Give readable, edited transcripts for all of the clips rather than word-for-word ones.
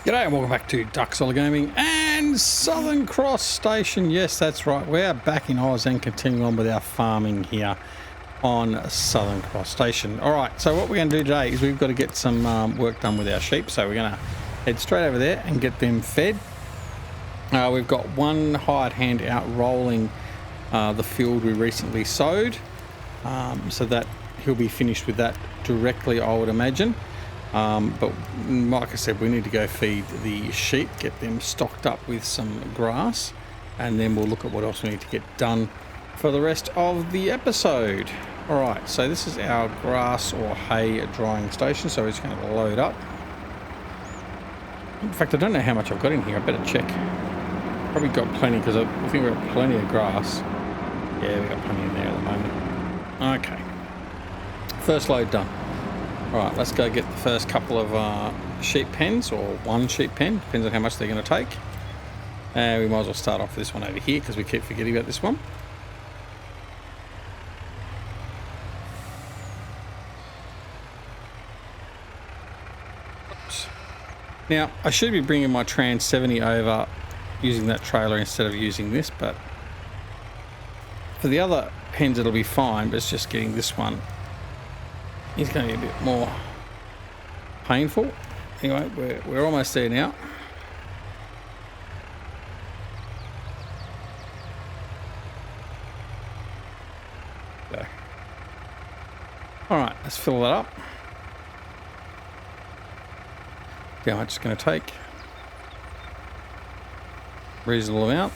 G'day and welcome back to Duck Solar Gaming and Southern Cross Station. Yes, that's right. We're back in Oz and continuing on with our farming here on Southern Cross Station. All right, so what we're going to do today is we've got to get some work done with our sheep. So we're going to head straight over there and get them fed. We've got one hired hand out rolling the field we recently sowed. So that he'll be finished with that directly, I would imagine. But like I said, we need to go feed the sheep, get them stocked up with some grass, and then we'll look at what else we need to get done for the rest of the episode. Alright, so this is our grass or hay drying station, so we're just going to load up. In fact, I don't know how much I've got in here, I better check. Probably got plenty, because I think we've got plenty of grass. Yeah, we've got plenty in there at the moment. Okay, first load done. Alright, let's go get the first couple of sheep pens, or one sheep pen, depends on how much they're going to take. And we might as well start off with this one over here, because we keep forgetting about this one. Oops. Now, I should be bringing my Trans 70 over using that trailer instead of using this, but for the other pens it'll be fine, but it's just getting this one. It's going to be a bit more painful. Anyway, we're almost there now. Go. Alright, let's fill that up. How much it's going to take? Reasonable amount.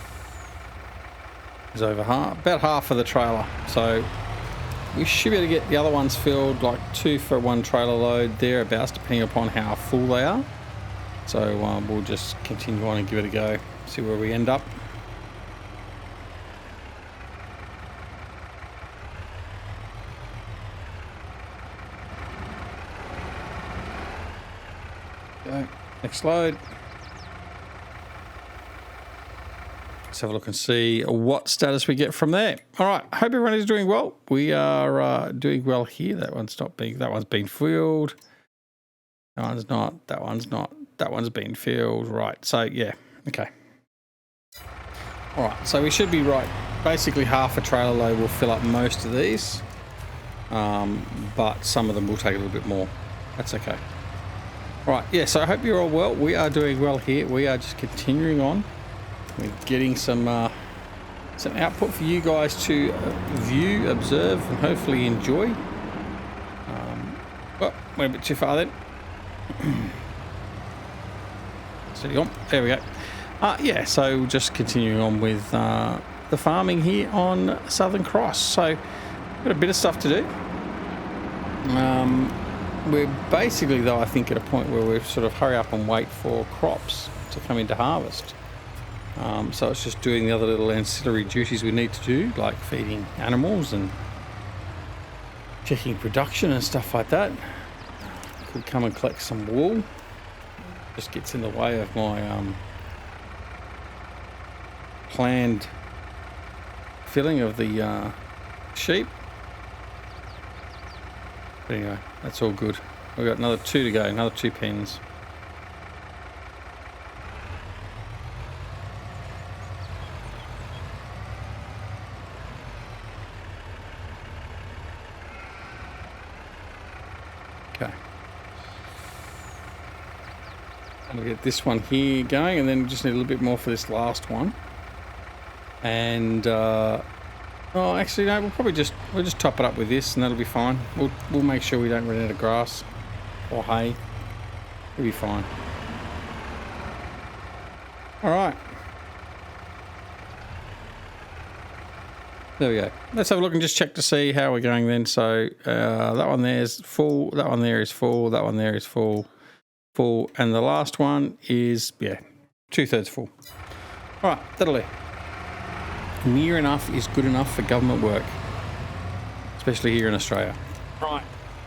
Is over half, about half of the trailer. So we should be able to get the other ones filled, like 2 for one trailer load, thereabouts, depending upon how full they are. So we'll just continue on and give it a go, see where we end up. Go. Next load. Let's have a look and see what status we get from there. All right, I hope everyone is doing well. We are doing well here. That one's not being, that one's been filled. That one's not, that one's not, that one's been filled. Right, so yeah, okay. All right, so we should be right. Basically half a trailer load will fill up most of these, but some of them will take a little bit more. That's okay. All right, yeah, so I hope you're all well. We are doing well here. We are just continuing on. We're getting some output for you guys to view, observe, and hopefully enjoy. Oh, went a bit too far then. Steady on. There we go. Yeah, so just continuing on with the farming here on Southern Cross. So got a bit of stuff to do. We're basically, though, I think at a point where we sort of hurry up and wait for crops to come into harvest. So it's just doing the other little ancillary duties we need to do, like feeding animals and checking production and stuff like that. Could come and collect some wool. Just gets in the way of my planned filling of the sheep. But anyway, that's all good. We've got another 2 to go, another 2 pens. We'll get this one here going, and then we just need a little bit more for this last one. And oh, actually no, we'll just top it up with this, and that'll be fine. We'll make sure we don't run out of grass or hay. It'll be fine. All right. There we go. Let's have a look and just check to see how we're going then. So that one there is full. That one there is full. That one there is full. Full, and the last one is, yeah, 2/3 full. All right, that'll do. Near enough is good enough for government work, especially here in Australia. Right,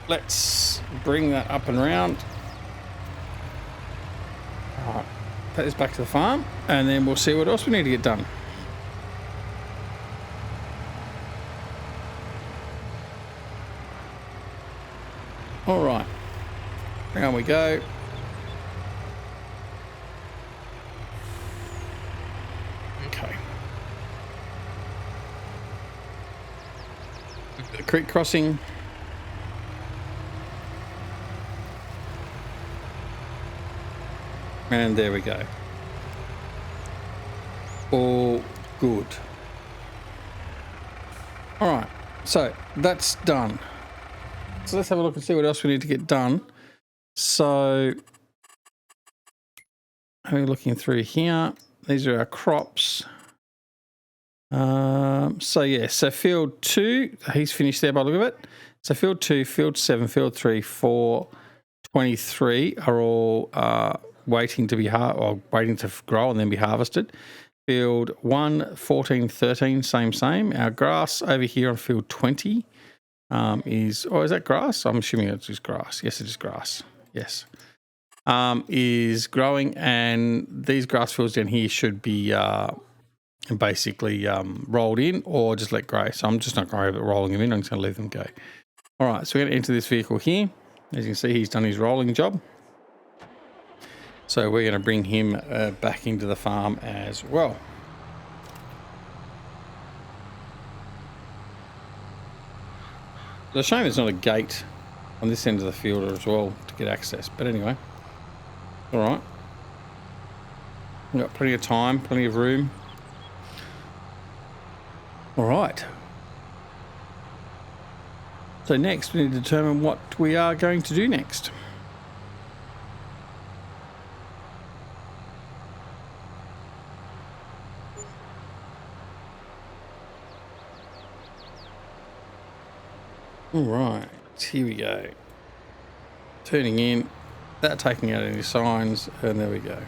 let's bring that up and round. All right, take this back to the farm, and then we'll see what else we need to get done. All right, down we go. The creek crossing. And there we go. All good. All right, so that's done. So let's have a look and see what else we need to get done. So, we're looking through here. These are our crops. So yeah, so field 2, he's finished there by the look of it. So field 2, field 7, field 3, 4, 23 are all waiting to be waiting to grow and then be harvested. Field 1, 14, 13, same. Our grass over here on field 20 is that grass? I'm assuming it's just grass. Yes, it is grass. Yes. Is growing, and these grass fields down here should be basically rolled in or just let grow. So I'm just not going to worry about rolling them in. I'm just going to leave them go. All right, so we're going to enter this vehicle here. As you can see, he's done his rolling job. So we're going to bring him back into the farm as well. It's a shame there's not a gate on this end of the field as well to get access. But anyway, all right. We've got plenty of time, plenty of room. All right. So next we need to determine what we are going to do next. All right, here we go. Turning in, without taking out any signs, and there we go.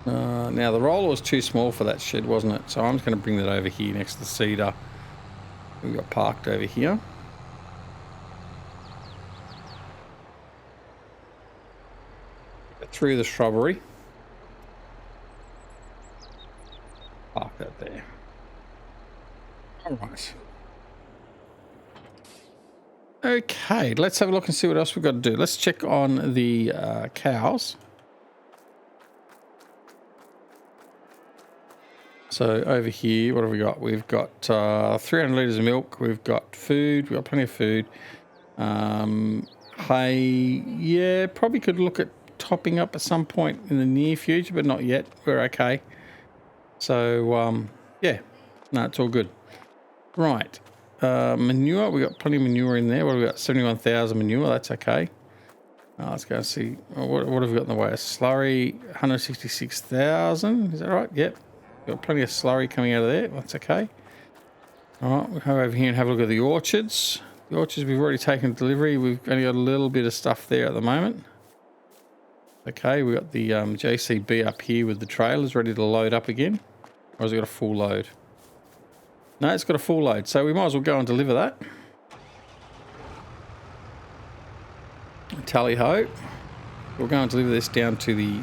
Now the roller was too small for that shed, wasn't it? So I'm just going to bring that over here next to the cedar we've got parked over here. Through the shrubbery. Park that there. All right. Okay, let's have a look and see what else we've got to do. Let's check on the cows. So over here, what have we got? We've got 300 litres of milk. We've got food. We've got plenty of food. Hay, yeah, probably could look at topping up at some point in the near future, but not yet. We're okay. So, yeah, no, it's all good. Right. Manure, we got plenty of manure in there. What have we got? 71,000 manure. That's okay. Let's go and see. What have we got in the way? A slurry, 166,000. Is that right? Yep. Got plenty of slurry coming out of there. That's okay. All right, we'll go over here and have a look at the orchards. The orchards, we've already taken delivery. We've only got a little bit of stuff there at the moment. Okay, we've got the JCB up here with the trailers ready to load up again. Or has it got a full load? No, it's got a full load, so we might as well go and deliver that. Tally ho. We'll go and deliver this down to the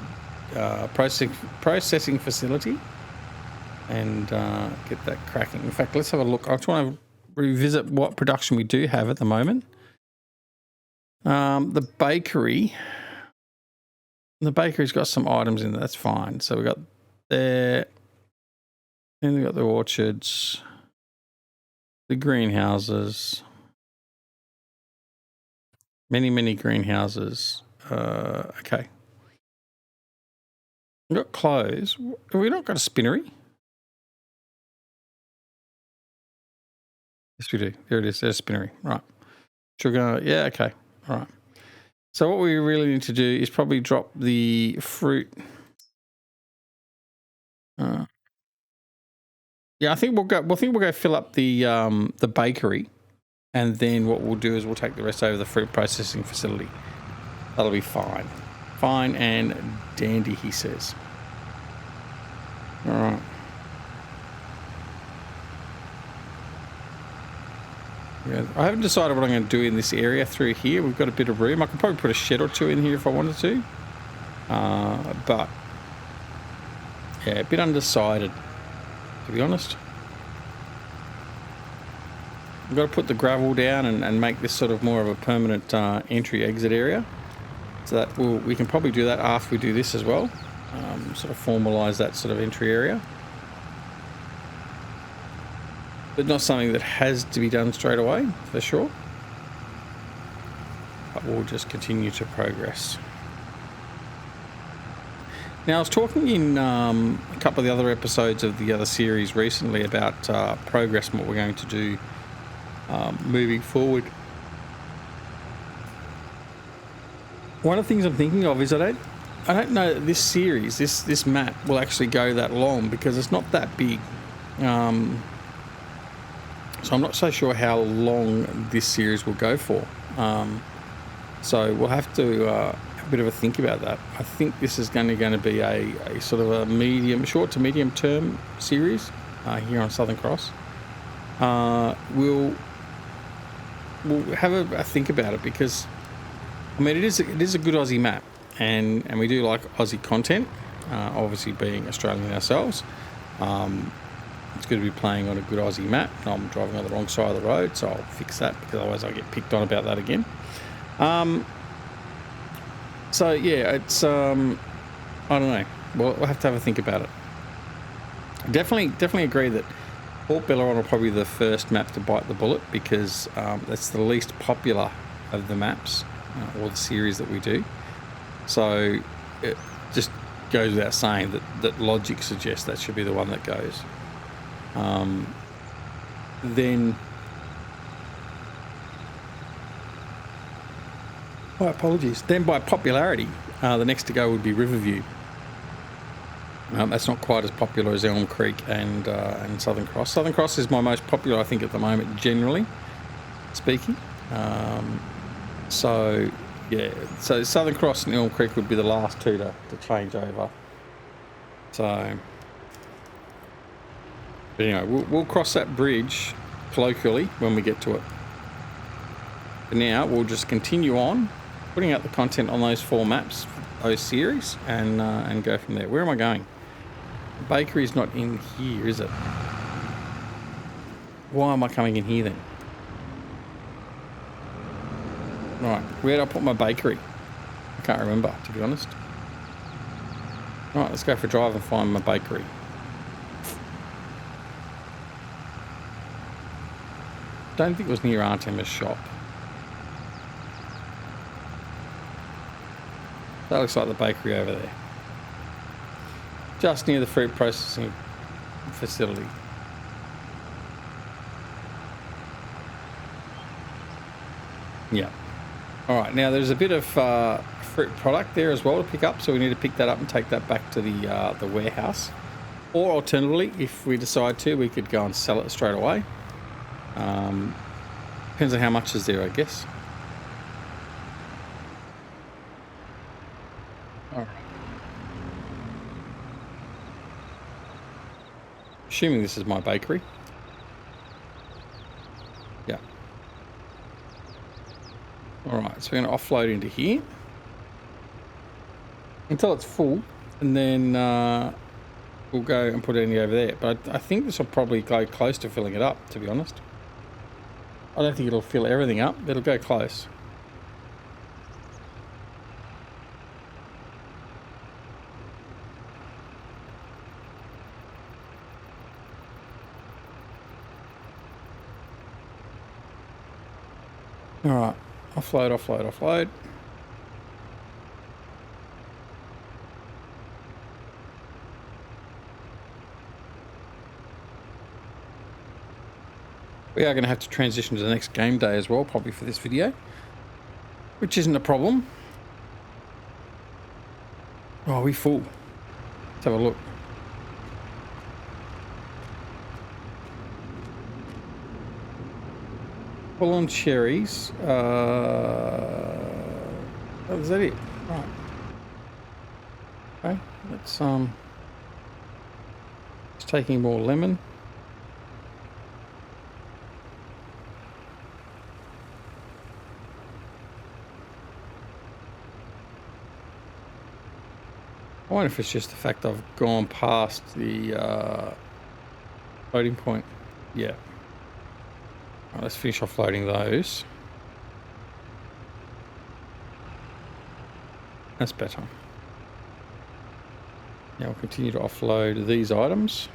processing facility and get that cracking. In fact, let's have a look. I just want to revisit what production we do have at the moment. The bakery. The bakery's got some items in there. That's fine. So we got there. Then we got the orchards, the greenhouses, many greenhouses. Okay. We've got clothes. Have we not got a spinnery? Yes, we do. There it is. There's a spinnery. Right. Sugar. Yeah, okay. All right. So what we really need to do is probably drop the fruit. Yeah, I think we'll go fill up the bakery, and then what we'll do is we'll take the rest over to the fruit processing facility. That'll be fine. Fine and dandy, he says. All right. Yeah, I haven't decided what I'm going to do in this area through here. We've got a bit of room. I could probably put a shed or two in here if I wanted to. But, yeah, a bit undecided, to be honest. I've got to put the gravel down and make this sort of more of a permanent entry-exit area. after that, we can probably do that after we do this as well. Sort of formalise that sort of entry area. But not something that has to be done straight away, for sure. But we'll just continue to progress. Now, I was talking in a couple of the other episodes of the other series recently about progress and what we're going to do moving forward. One of the things I'm thinking of is I don't know that this series, this map will actually go that long because it's not that big. So I'm not so sure how long this series will go for. So we'll have to have a bit of a think about that. I think this is going to be a sort of a short to medium term series here on Southern Cross. We'll have a think about it because I mean it is a good Aussie map and we do like Aussie content. Obviously being Australian ourselves. It's good to be playing on a good Aussie map. I'm driving on the wrong side of the road, so I'll fix that because otherwise I'll get picked on about that again. So yeah, it's I don't know. We'll have to have a think about it. Definitely agree that Port Belleron will probably be the first map to bite the bullet because that's the least popular of the maps or the series that we do. So it just goes without saying that logic suggests that should be the one that goes. Then, my apologies. Then by popularity, the next to go would be Riverview. That's not quite as popular as Elm Creek and Southern Cross. Southern Cross is my most popular, I think, at the moment, generally speaking. So yeah, so Southern Cross and Elm Creek would be the last two to change over. So. But anyway, we'll cross that bridge colloquially when we get to it. For now, we'll just continue on, putting out the content on those 4 maps, those series, and go from there. Where am I going? The bakery's not in here, is it? Why am I coming in here then? Right, where did I put my bakery? I can't remember, to be honest. Right, let's go for a drive and find my bakery. Don't think it was near Aunt Emma's shop. That looks like the bakery over there. Just near the fruit processing facility. Yeah. Alright, now there's a bit of fruit product there as well to pick up, so we need to pick that up and take that back to the warehouse. Or alternatively, if we decide to, we could go and sell it straight away. Depends on how much is there, I guess. All right. Assuming this is my bakery. Yeah. All right, so we're going to offload into here until it's full, and then we'll go and put it over there. But I think this will probably go close to filling it up, to be honest. I don't think it'll fill everything up. It'll go close. All right, offload. We are going to have to transition to the next game day as well, probably for this video, which isn't a problem. Oh, we full. Let's have a look. Full on cherries. Oh, is that it? Right. Okay, let's just taking more lemon. I wonder if it's just the fact I've gone past the loading point. Yeah. Right, let's finish offloading those. That's better. Now we'll continue to offload these items.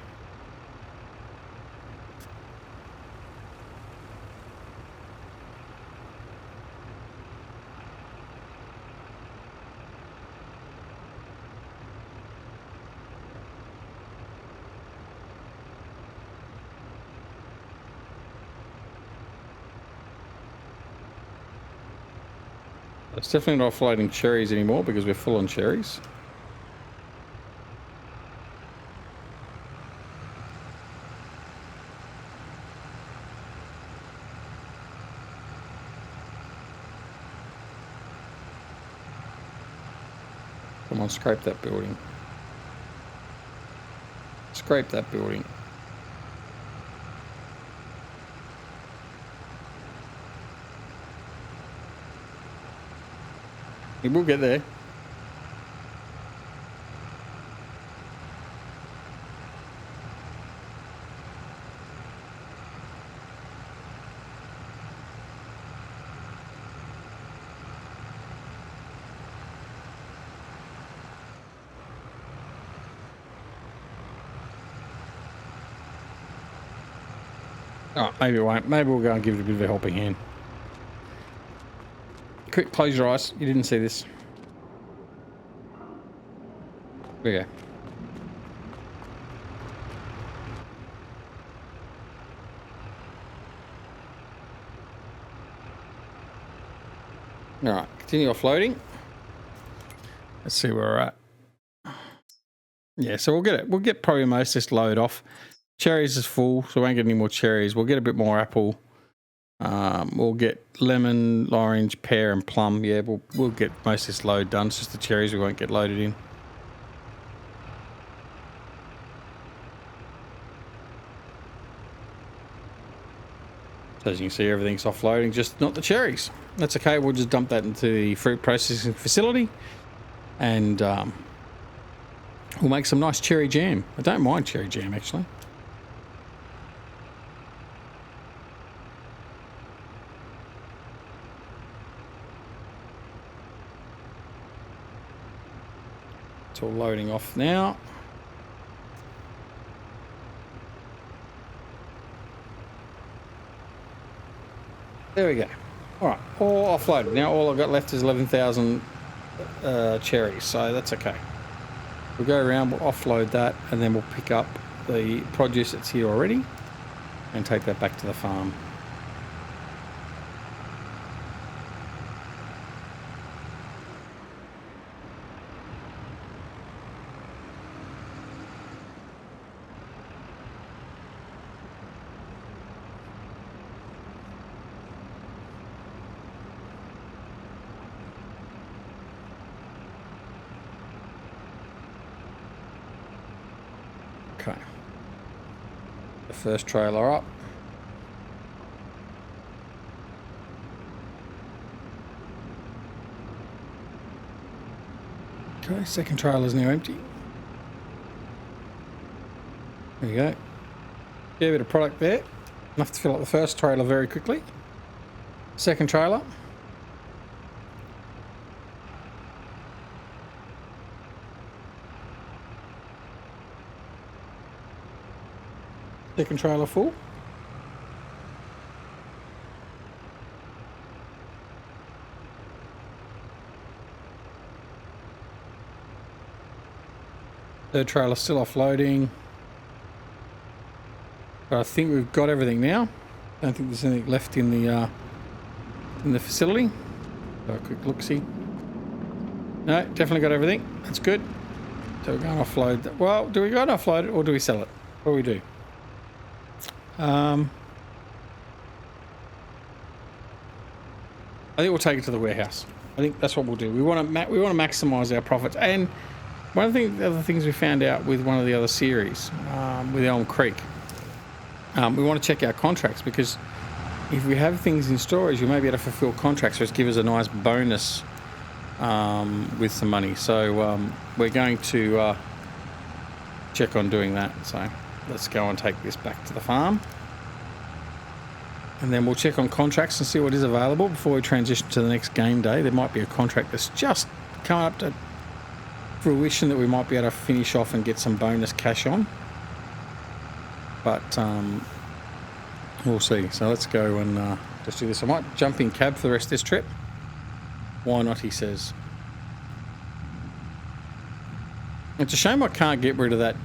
It's definitely not offloading cherries anymore because we're full on cherries. Come on, scrape that building. Scrape that building. We'll get there. Oh, maybe it won't. Maybe we'll go and give it a bit of a helping hand. Quick, close your eyes. You didn't see this. There we go. All right, continue offloading. Let's see where we're at. Yeah, so we'll get it. We'll get probably most of this load off. Cherries is full, so we won't get any more cherries. We'll get a bit more apple. We'll get lemon, orange, pear, and plum. Yeah, we'll get most of this load done. It's just the cherries we won't get loaded in. So as you can see, everything's offloading, just not the cherries. That's okay. We'll just dump that into the fruit processing facility, and we'll make some nice cherry jam. I don't mind cherry jam, actually. It's all loading off now. There we go. All right, all offloaded. Now all I've got left is 11,000 cherries, so that's okay. We'll go around, we'll offload that, and then we'll pick up the produce that's here already and take that back to the farm. Okay. The first trailer up. Okay, second trailer is now empty. There you go. Get a bit of product there. Enough to fill up the first trailer very quickly. Second trailer. Second trailer full. Third trailer still offloading. But I think we've got everything now. Don't think there's anything left in the facility. So a quick look-see. No, definitely got everything. That's good. So we're going to offload that. Well, do we go and offload it or do we sell it? What do we do? I think we'll take it to the warehouse. I think that's what we'll do. We want to maximize our profits. And one of the other things we found out with one of the other series, with Elm Creek, we want to check our contracts, because if we have things in storage, we may be able to fulfill contracts, which give us a nice bonus with some money. So we're going to check on doing that. So let's go and take this back to the farm. And then we'll check on contracts and see what is available before we transition to the next game day. There might be a contract that's just coming up to fruition that we might be able to finish off and get some bonus cash on. But we'll see. So let's go and just do this. I might jump in cab for the rest of this trip. Why not, he says. It's a shame I can't get rid of that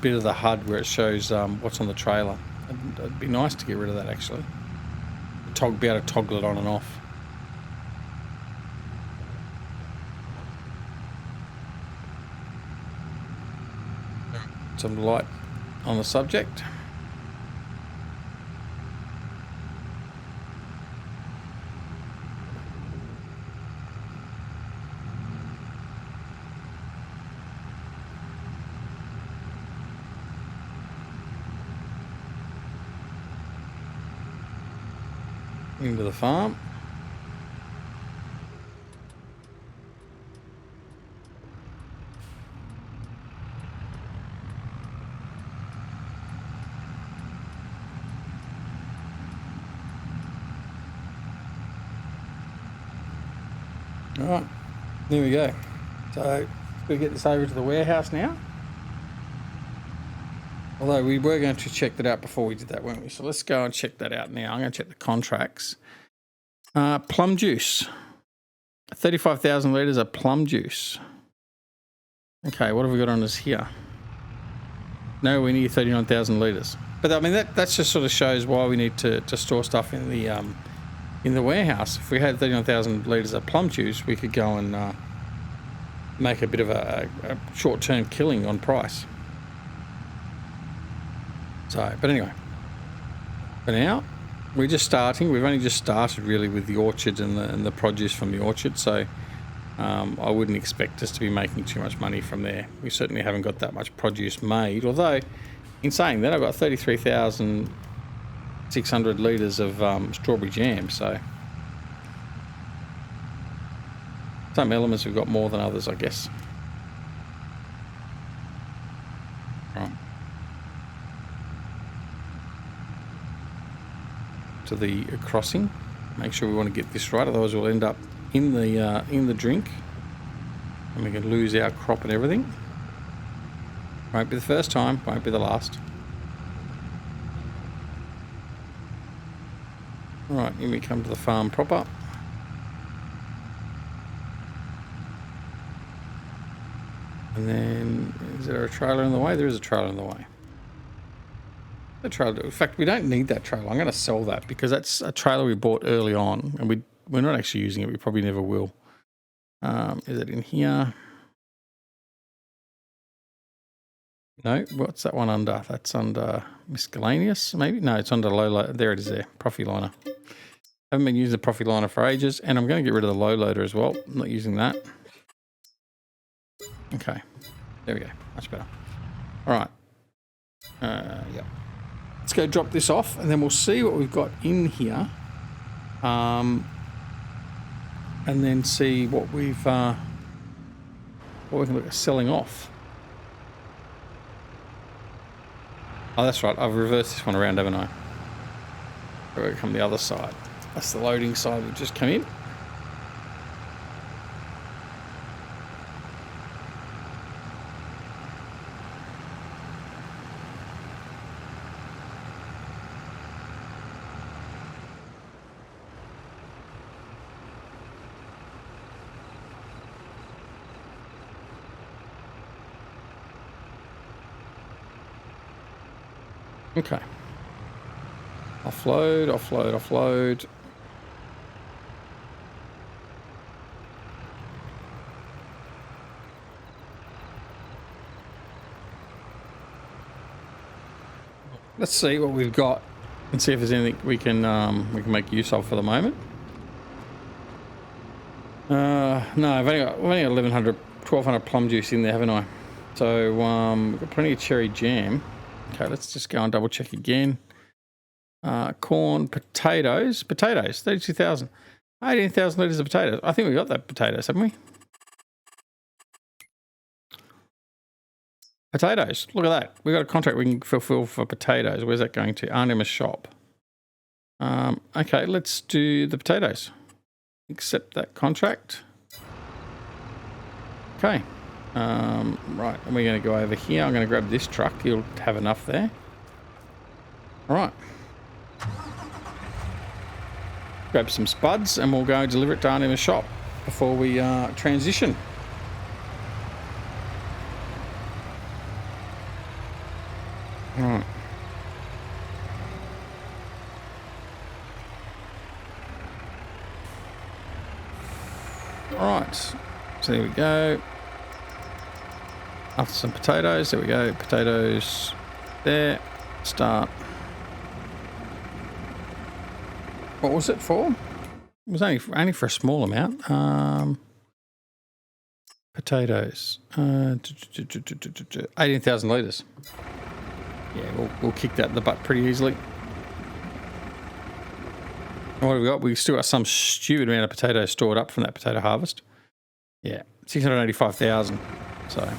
bit of the HUD where it shows what's on the trailer. It'd be nice to get rid of that, actually. Be able to toggle it on and off. Some light on the subject. Into the farm. All right, there we go. So we get this over to the warehouse now. Although we were going to check that out before we did that, weren't we? So let's go and check that out now. I'm going to check the contracts. Plum juice. 35,000 litres of plum juice. Okay, what have we got on us here? No, we need 39,000 litres. But I mean, that just sort of shows why we need to store stuff in the warehouse. If we had 39,000 litres of plum juice, we could go and make a bit of a short-term killing on price. So, but anyway, for now, we're just starting. We've only just started really with the orchard and the produce from the orchard. So I wouldn't expect us to be making too much money from there. We certainly haven't got that much produce made. Although, in saying that, I've got 33,600 litres of strawberry jam. So some elements we've got more than others, I guess. Right. To the crossing. Make sure we want to get this right, otherwise we'll end up in the drink and we can lose our crop and everything. Won't be the first time, won't be the last. Right, here we come to the farm proper. And then, is there a trailer in the way? There is a trailer in the way. The trailer. In fact, we don't need that trailer. I'm going to sell that because that's a trailer we bought early on, and we're not actually using it. We probably never will. Is it in here? No. What's that one under? That's under miscellaneous, maybe? No, it's under low loader. There it is. There, Profiliner. Haven't been using the Profiliner for ages, and I'm going to get rid of the low loader as well. I'm not using that. Okay. There we go. Much better. All right. Yep. Let's go drop this off and then we'll see what we've got in here. And then see what we can look at selling off. Oh, that's right. I've reversed this one around, haven't I? So we'll come the other side. That's the loading side we've just come in. Okay. Offload, offload, offload. Let's see what we've got and see if there's anything we can make use of for the moment. No, I've only got 1,200 plum juice in there, haven't I? So we've got plenty of cherry jam. Okay, let's just go and double check again. Corn, potatoes, 32,000. 18,000 litres of potatoes. I think we got that potatoes, haven't we? Potatoes, look at that. We got a contract we can fulfill for potatoes. Where's that going to? Arnhem shop. Okay, let's do the potatoes. Accept that contract. Okay. Right, and we're going to go over here. I'm going to grab this truck. You'll have enough there. All right. Grab some spuds and we'll go deliver it to Arnema's shop before we transition. All right. All right. So there we go. After some potatoes, there we go. Potatoes there. Start. What was it for? It was only for a small amount. Potatoes. 18,000 litres. Yeah, we'll kick that in the butt pretty easily. And what have we got? We've still got some stupid amount of potatoes stored up from that potato harvest. Yeah, 685,000. So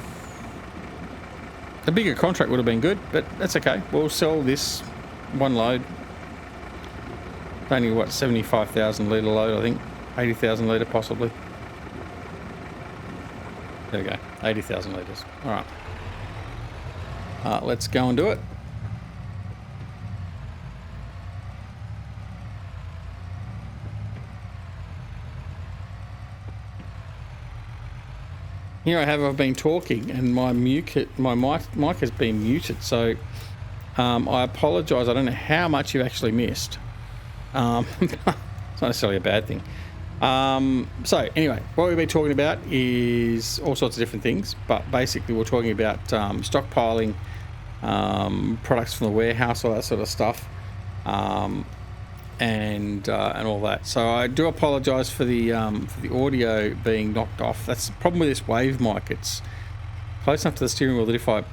a bigger contract would have been good, but that's okay. We'll sell this one load. Only what, 75,000 litre load, I think. 80,000 litre possibly. There we go, 80,000 litres. All right. Let's go and do it. Here I have, I've been talking and my mic has been muted, so I apologise. I don't know how much you've actually missed. It's not necessarily a bad thing. So anyway, what we've been talking about is all sorts of different things, but basically we're talking about stockpiling products from the warehouse, all that sort of stuff, and all that. So I do apologise for the audio being knocked off. That's the problem with this wave mic. It's close enough to the steering wheel that if I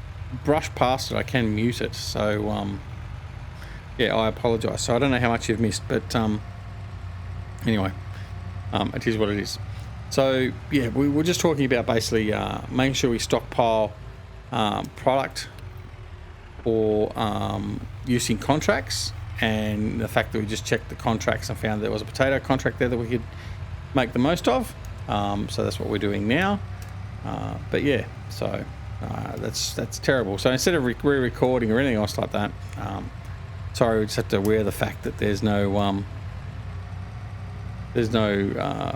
brush past it, I can mute it. So yeah, I apologise. So I don't know how much you've missed, but anyway, it is what it is. So yeah, we were just talking about basically making sure we stockpile product for using contracts, and the fact that we just checked the contracts and found there was a potato contract there that we could make the most of. So that's what we're doing now. But yeah, so that's terrible. So instead of re-recording or anything else like that, sorry, we just have to wear the fact that there's no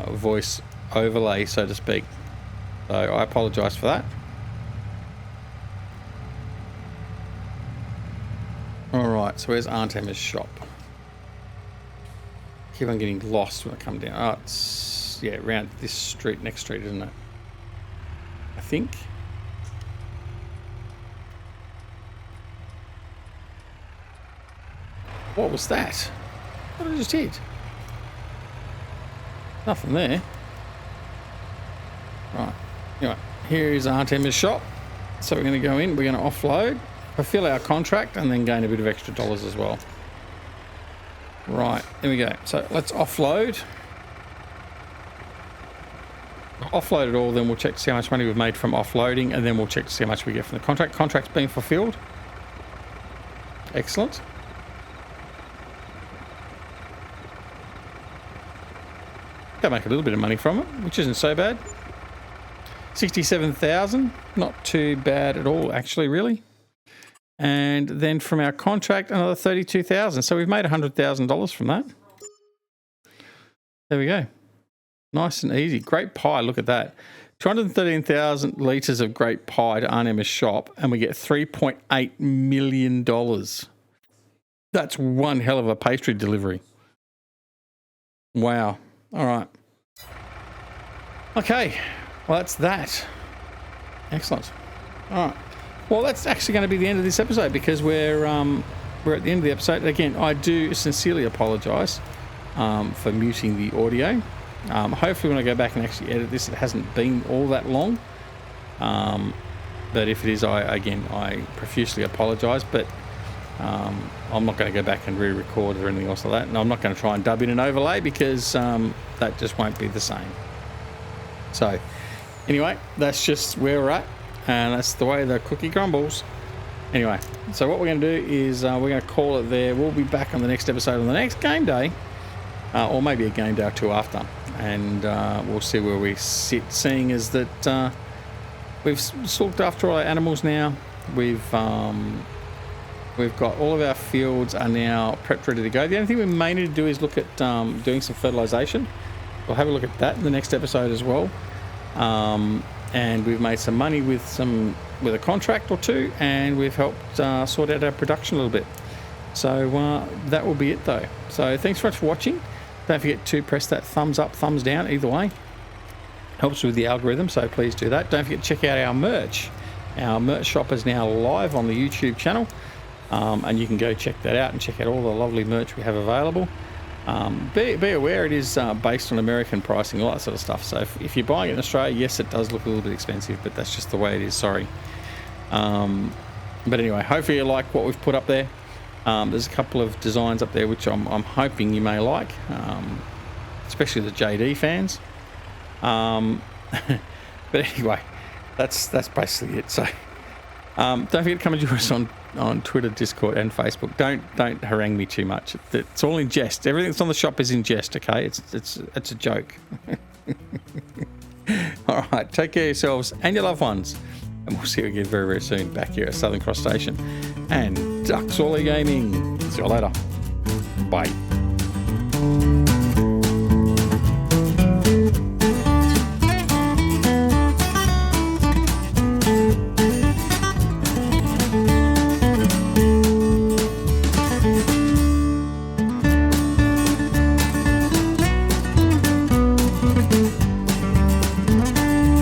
voice overlay, so to speak. So I apologise for that. Alright, so where's Aunt Emma's shop? Keep on getting lost when I come down. Oh, it's, yeah, around this street, next street, isn't it? I think. What was that? What did I just hit? Nothing there. Right. Anyway, here is Aunt Emma's shop. So we're going to go in, we're going to offload, fulfill our contract, and then gain a bit of extra dollars as well. Right, there we go. So let's offload. Offload it all, then we'll check to see how much money we've made from offloading, and then we'll check to see how much we get from the contract. Contract's being fulfilled. Excellent. Got to make a little bit of money from it, which isn't so bad. 67,000, not too bad at all, actually, really. And then from our contract, another 32,000. So we've made $100,000 from that. There we go. Nice and easy. Grape pie, look at that. 213,000 litres of grape pie to Aunt Emma's shop, and we get $3.8 million. That's one hell of a pastry delivery. Wow. All right. Okay. Well, that's that. Excellent. All right. Well, that's actually going to be the end of this episode, because we're at the end of the episode. Again, I do sincerely apologise for muting the audio. Hopefully when I go back and actually edit this, it hasn't been all that long. But if it is, I profusely apologise. But I'm not going to go back and re-record or anything else like that. And I'm not going to try and dub in an overlay, because that just won't be the same. So anyway, that's just where we're at. And that's the way the cookie crumbles. Anyway, so what we're going to do is we're going to call it there. We'll be back on the next episode on the next game day. Or maybe a game day or two after. And we'll see where we sit, seeing as that we've looked after all our animals now. We've got all of our fields are now prepped, ready to go. The only thing we may need to do is look at doing some fertilization. We'll have a look at that in the next episode as well. And we've made some money with a contract or two, and we've helped sort out our production a little bit. So that will be it though. So thanks very much for watching. Don't forget to press that thumbs up, thumbs down, either way. Helps with the algorithm, so please do that. Don't forget to check out our merch. Our merch shop is now live on the YouTube channel, and you can go check that out and check out all the lovely merch we have available. Be aware it is based on American pricing, all that sort of stuff. So if you're buying it in Australia, yes, it does look a little bit expensive, but that's just the way it is. Sorry. But anyway, hopefully you like what we've put up there. There's a couple of designs up there which I'm hoping you may like, especially the JD fans. But anyway, that's basically it. So don't forget to come and join us on Twitter, Discord, and Facebook. Don't harangue me too much. It's all in jest. Everything that's on the shop is in jest. Okay, it's a joke. All right, take care of yourselves and your loved ones, and we'll see you again very, very soon back here at Southern Cross Station and Duck Gaming. See you later. Bye.